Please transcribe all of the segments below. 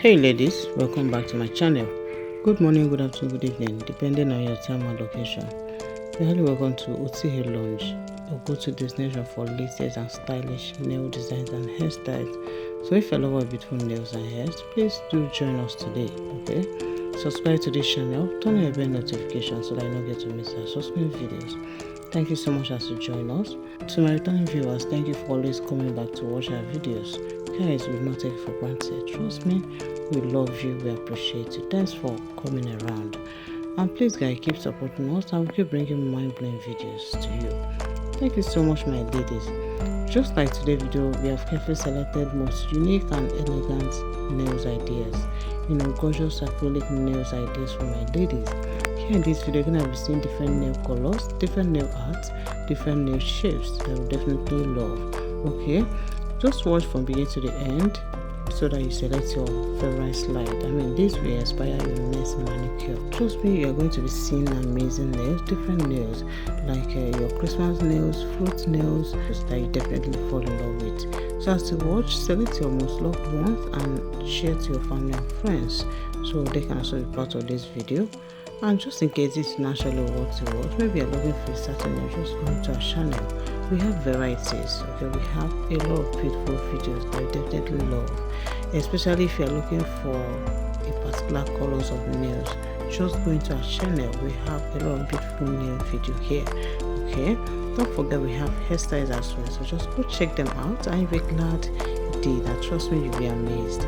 Hey ladies, welcome back to my channel. Good morning, good afternoon, good evening, depending on your time and location. You're highly welcome to OTA Lounge, a go-to destination for latest and stylish nail designs and hairstyles. So if you love beautiful nails and hairs, please do join us today, okay? Subscribe to this channel, turn on your bell notification so that you don't get to miss our subsequent videos. Thank you so much as you join us. To my returning viewers, thank you for always coming back to watch our videos. Guys, we will not take it for granted. Trust me, we love you, we appreciate you. Thanks for coming around. And please guys, keep supporting us and we'll keep bringing mind-blowing videos to you. Thank you so much, my ladies. Just like today's video, we have carefully selected most unique and elegant nails ideas. Gorgeous acrylic nails ideas for my ladies. Here in this video, you're gonna be seeing different nail colors, different nail arts, different nail shapes that you'll definitely love. Okay, just watch from beginning to the end so that you select your favorite slide. This will inspire your next manicure. Trust me, you're going to be seeing amazing nails, different nails like your Christmas nails, fruit nails that you definitely fall in love with. So as you watch, select your most loved ones and share to your family and friends so they can also be part of this video. And just in case it's naturally what to watch, maybe you're looking for a certain nail, just go into our channel. We have varieties, okay? We have a lot of beautiful videos that you definitely love, especially if you're looking for a particular colors of nails. Just go into our channel. We have a lot of beautiful nail video here, okay? Don't forget we have hairstyles as well, so just go check them out and you'll be glad you did. And trust me, you'll be amazed.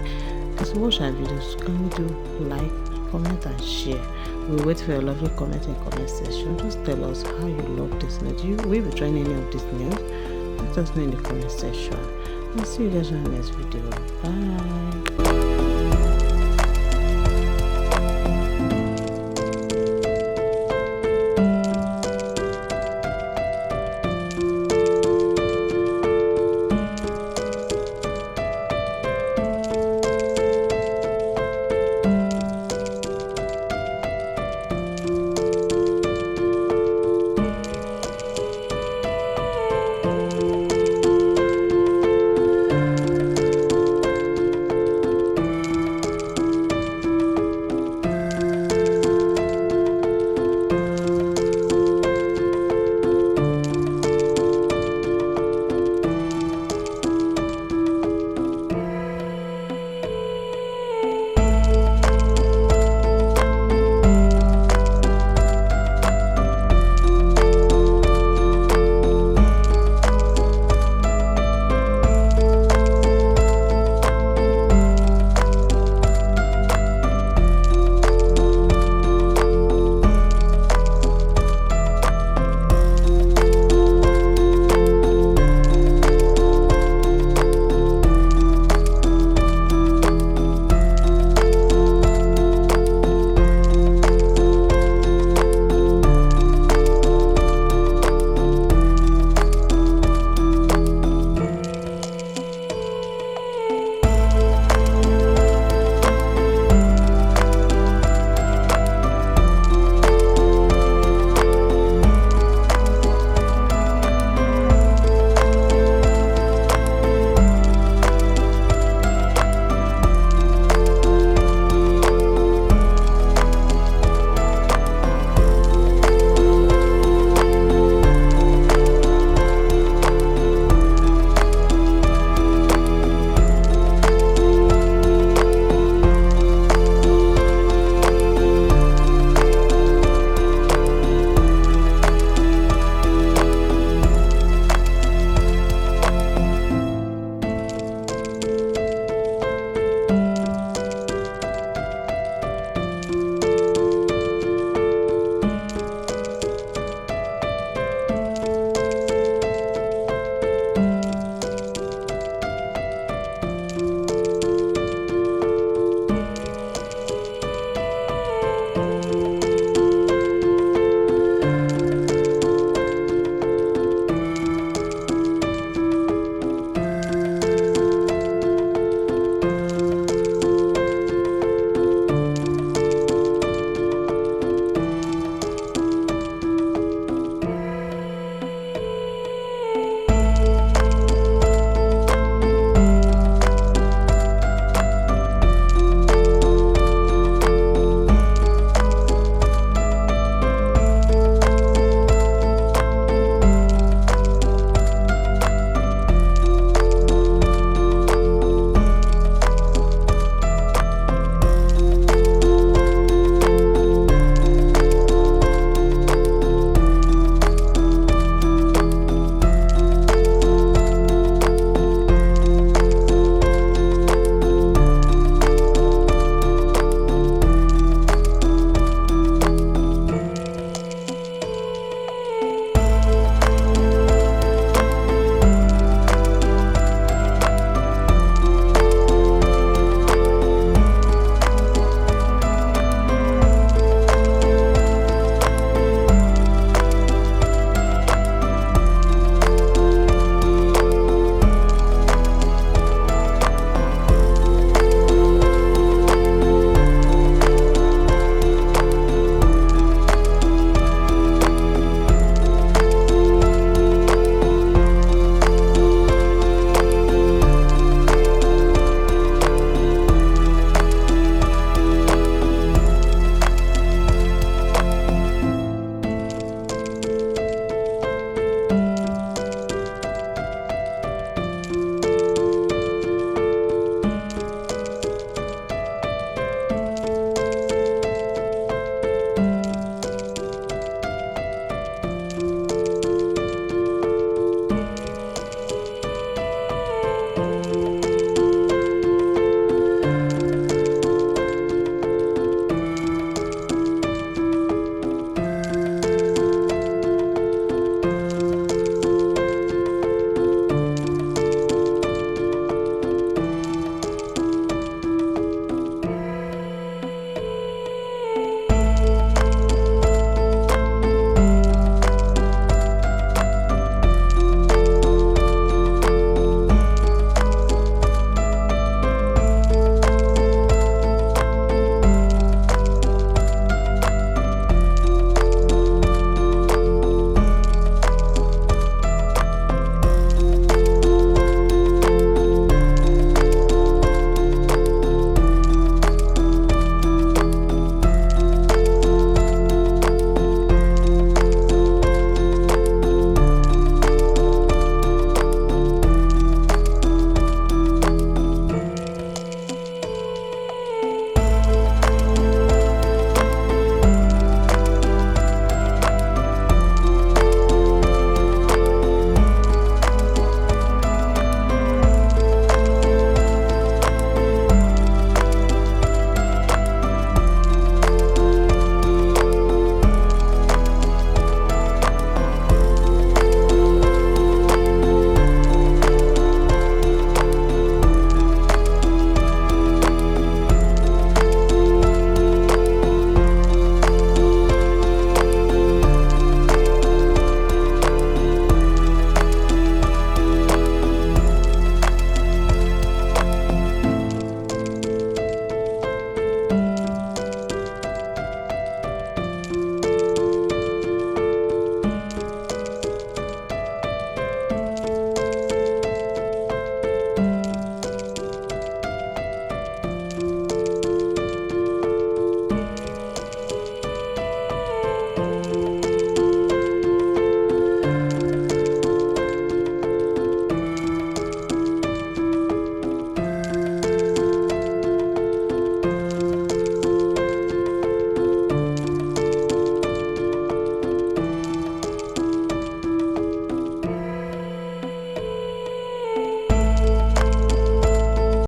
As you watch our videos, can you do like, comment and share? We'll wait for your lovely comment in the comment section. Just tell us how you love this nail. Will you be trying any of these nails? Let us know in the comment section. I'll see you guys in the next video. Bye.